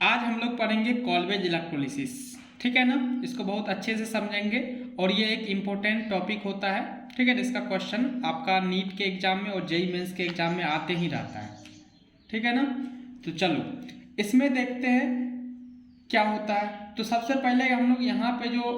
आज हम लोग पढ़ेंगे कॉल्वेज इलेक्ट्रोलिसिस। ठीक है ना, इसको बहुत अच्छे से समझेंगे और ये एक इम्पोर्टेंट टॉपिक होता है। ठीक है, इसका क्वेश्चन आपका नीट के एग्जाम में और जेईई मेंस के एग्जाम में आते ही रहता है। ठीक है ना, तो चलो इसमें देखते हैं क्या होता है। तो सबसे पहले हम लोग यहाँ पे जो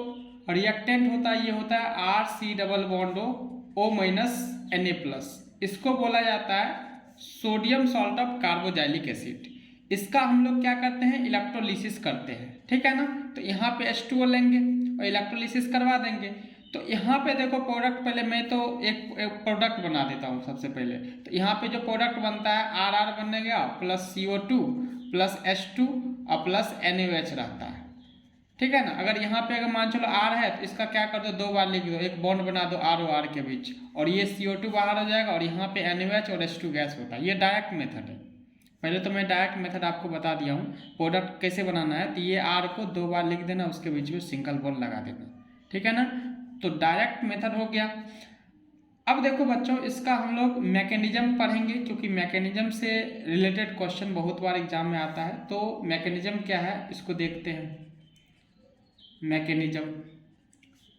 रिएक्टेंट होता है ये होता है R C double bond O minus Na+। इसको बोला जाता है sodium salt of carboxylic acid. इसका हम लोग क्या करते हैं, इलेक्ट्रोलिसिस करते हैं। ठीक है ना, तो यहाँ पे H2O लेंगे और इलेक्ट्रोलिसिस करवा देंगे। तो यहाँ पे देखो प्रोडक्ट, पहले मैं तो एक प्रोडक्ट बना देता हूँ सबसे पहले। तो यहाँ पे जो प्रोडक्ट बनता है RR बनेगा प्लस CO2 प्लस H2 और प्लस NaOH रहता है। ठीक है ना, अगर यहाँ पे अगर मान चलो R है तो इसका क्या कर दो, दो बार लिख दो, एक बॉन्ड बना दो R और R के बीच, और ये CO2 बाहर हो जाएगा और यहाँ पे NaOH और H2 गैस होता है। ये डायरेक्ट मेथड है। पहले तो मैं डायरेक्ट मेथड आपको बता दिया हूँ प्रोडक्ट कैसे बनाना है। तो ये R को दो बार लिख देना, उसके बीच में सिंगल बॉन्ड लगा देना। ठीक है ना, तो डायरेक्ट मेथड हो गया। अब देखो बच्चों, इसका हम लोग मैकेनिज्म पढ़ेंगे क्योंकि मैकेनिज्म से रिलेटेड क्वेश्चन बहुत बार एग्जाम में आता है। तो मैकेनिज्म क्या है इसको देखते हैं। मैकेनिज्म,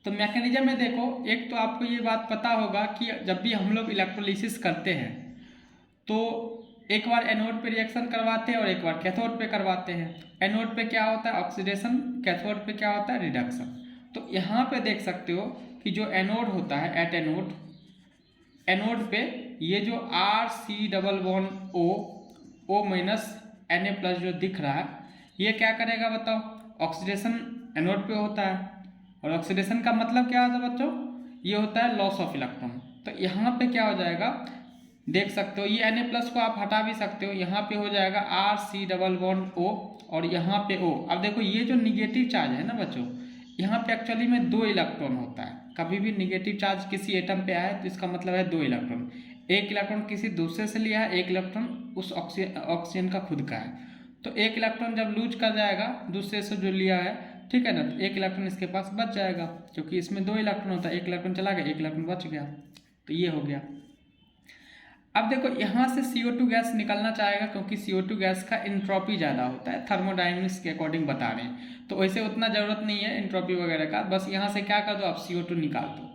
तो मैकेनिज्म में देखो, एक तो आपको ये बात पता होगा कि जब भी हम लोग इलेक्ट्रोलिसिस करते हैं तो एक बार एनोड पे रिएक्शन करवाते हैं और एक बार कैथोड पे करवाते हैं। एनोड पे क्या होता है ऑक्सीडेशन, कैथोड पे क्या होता है रिडक्शन। तो यहाँ पे देख सकते हो कि जो एनोड होता है एट एनोड, एनोड पे ये जो R C double bond O minus Na+ जो दिख रहा है ये क्या करेगा बताओ, ऑक्सीडेशन एनोड पे होता है। और ऑक्सीडेशन का मतलब क्या होता है बच्चों, ये होता है लॉस ऑफ इलेक्ट्रॉन। तो यहाँ पे क्या हो जाएगा देख सकते हो, ये Na+ को आप हटा भी सकते हो। यहाँ पे हो जाएगा R C double bond O और यहाँ पे O। अब देखो ये जो निगेटिव चार्ज है ना बच्चों, यहाँ पे एक्चुअली में दो इलेक्ट्रॉन होता है। कभी भी निगेटिव चार्ज किसी एटम पे आए तो इसका मतलब है दो इलेक्ट्रॉन। एक इलेक्ट्रॉन किसी दूसरे से लिया है, एक इलेक्ट्रॉन उस ऑक्सीजन का खुद का है। तो एक इलेक्ट्रॉन जब लूज कर जाएगा दूसरे से जो लिया है, ठीक है ना, तो एक इलेक्ट्रॉन इसके पास बच जाएगा क्योंकि इसमें दो इलेक्ट्रॉन होता है। एक इलेक्ट्रॉन चला गया, एक इलेक्ट्रॉन बच गया, तो ये हो गया। अब देखो यहाँ से CO2 गैस निकलना चाहेगा क्योंकि CO2 गैस का एंट्रोपी ज़्यादा होता है, थर्मोडायनेमिक्स के अकॉर्डिंग बता रहे हैं। तो वैसे उतना ज़रूरत नहीं है एंट्रोपी वगैरह का, बस यहाँ से क्या कर दो आप CO2 निकाल दो।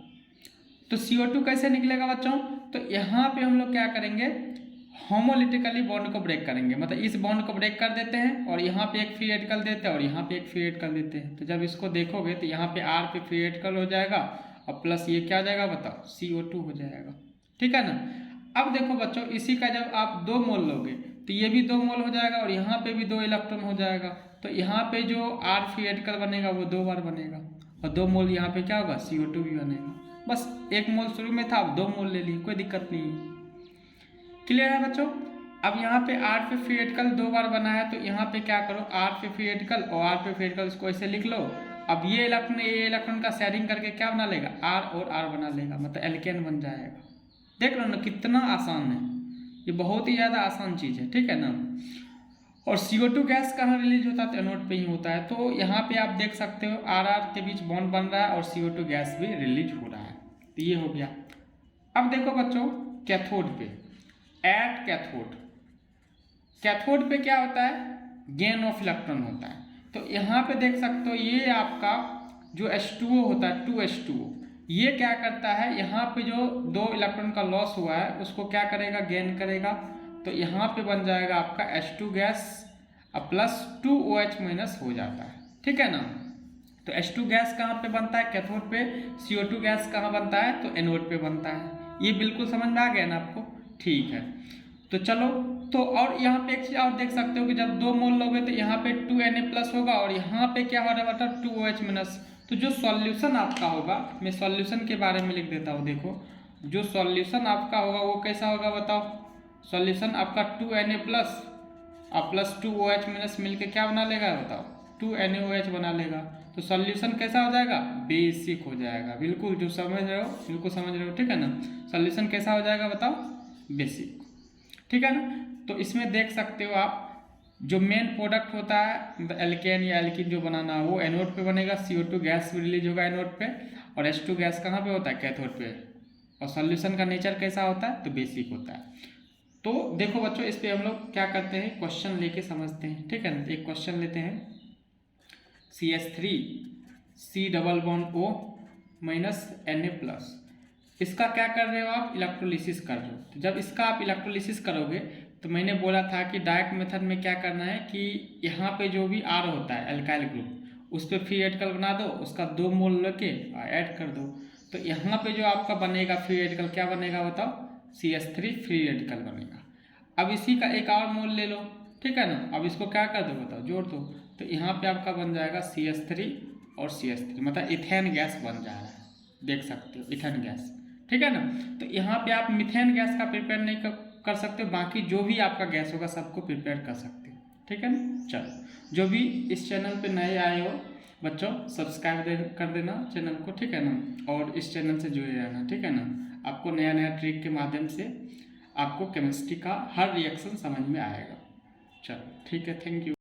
तो CO2 कैसे निकलेगा बच्चों, तो यहाँ पे हम लोग क्या करेंगे, होमोलिटिकली बॉन्ड को ब्रेक करेंगे। मतलब इस बॉन्ड को ब्रेक कर देते हैं और यहाँ पे एक फ्री रेडिकल देते हैं और यहाँ पे एक फ्री रेडिकल देते हैं। तो जब इसको देखोगे तो यहाँ पे R पे फ्री रेडिकल हो जाएगा और प्लस ये क्या हो जाएगा बताओ, CO2 हो जाएगा। ठीक है ना। अब देखो बच्चों, इसी का जब आप दो मोल लोगे तो ये भी दो मोल हो जाएगा और यहाँ पे भी दो इलेक्ट्रॉन हो जाएगा। तो यहाँ पे जो R फ्री रेडिकल बनेगा वो दो बार बनेगा और दो मोल यहाँ पे क्या होगा, CO2 भी बनेगा। बस एक मोल शुरू में था, अब दो मोल ले लिए, कोई दिक्कत नहीं है। क्लियर है बच्चों। अब यहाँ पे R पे फ्री रेडिकल दो बार बना है तो यहाँ पे क्या करो, R पे फ्री रेडिकल और R पे फ्री रेडिकल, इसको ऐसे लिख लो। अब ये इलेक्ट्रॉन का शेयरिंग करके क्या बना लेगा, R और R बना लेगा, मतलब एल्केन बन जाएगा। देख लो ना कितना आसान है, ये बहुत ही ज़्यादा आसान चीज़ है। ठीक है ना। और CO2 गैस कहाँ रिलीज होता है, तो एनोड पे ही होता है। तो यहाँ पे आप देख सकते हो RR के बीच बॉन्ड बन रहा है और CO2 गैस भी रिलीज हो रहा है। तो ये हो गया। अब देखो बच्चों कैथोड पे, एट कैथोड, कैथोड पे क्या होता है, गेन ऑफ इलेक्ट्रॉन होता है। तो यहाँ पे देख सकते हो ये आपका जो H2O होता है 2H2O, ये क्या करता है, यहाँ पे जो दो इलेक्ट्रॉन का लॉस हुआ है उसको क्या करेगा, गेन करेगा। तो यहाँ पे बन जाएगा आपका H2 गैस और प्लस 2OH- हो जाता है। ठीक है ना। तो H2 गैस कहाँ पे बनता है, कैथोड पे। CO2 गैस कहाँ बनता है, तो एनोड पे बनता है। ये बिल्कुल समझ में आ गया ना आपको, ठीक है। तो चलो, तो और यहाँ पे एक चीज और देख सकते हो कि जब दो मोल लोगे तो यहाँ पे 2Na+ होगा और यहाँ पे क्या हो रहा है मतलब 2OH-। तो जो सॉल्यूशन आपका होगा, मैं सॉल्यूशन के बारे में लिख देता हूँ। देखो जो सॉल्यूशन आपका होगा वो कैसा होगा बताओ, सॉल्यूशन आपका 2Na+ और प्लस 2OH- मिलके क्या बना लेगा बताओ, 2NaOH बना लेगा। तो सॉल्यूशन कैसा हो जाएगा, बेसिक हो जाएगा। बिल्कुल जो समझ रहे हो बिल्कुल समझ रहे हो, ठीक है ना। सॉल्यूशन कैसा हो जाएगा बताओ, बेसिक। ठीक है ना। तो इसमें देख सकते हो आप जो मेन प्रोडक्ट होता है, मतलब एल्केन या एल्किन जो बनाना वो एनोड पे बनेगा, CO2 गैस रिलीज होगा एनोड पे और H2 गैस कहाँ पे होता है, कैथोड पे। और सॉल्यूशन का नेचर कैसा होता है, तो बेसिक होता है। तो देखो बच्चों, इस पे हम लोग क्या करते हैं, क्वेश्चन लेके समझते हैं। ठीक है ना, एक क्वेश्चन लेते हैं, CH3 C double bond O minus Na+। इसका क्या कर रहे हो आप, इलेक्ट्रोलिसिस कर रहे हो। तो जब इसका आप इलेक्ट्रोलिसिस करोगे तो मैंने बोला था कि डायरेक्ट मेथड में क्या करना है कि यहाँ पे जो भी R होता है एल्काइल ग्रुप, उस पर फ्री रेडिकल बना दो, उसका 2 मोल लेके ऐड कर दो। तो यहाँ पे जो आपका बनेगा फ्री रेडिकल क्या बनेगा बताओ, CH3 फ्री रेडिकल बनेगा। अब इसी का एक और मोल ले लो, ठीक है ना। अब इसको क्या कर दो बताओ, जोड़ दो। तो यहाँ पे आपका बन जाएगा CH3 और CH3, मतलब इथेन गैस बन जा रहा है, देख सकते हो इथेन गैस। ठीक है ना। तो यहाँ पे आप मिथेन गैस का प्रिपेयर नहीं कर सकते, बाकी जो भी आपका गैस होगा सबको प्रिपेयर कर सकते हो। ठीक है ना। चलो, जो भी इस चैनल पे नए आए हो बच्चों, सब्सक्राइब कर देना चैनल को, ठीक है ना। और इस चैनल से जुड़े रहना, ठीक है ना। आपको नया नया ट्रिक के माध्यम से आपको केमिस्ट्री का हर रिएक्शन समझ में आएगा। चलो ठीक है, थैंक यू।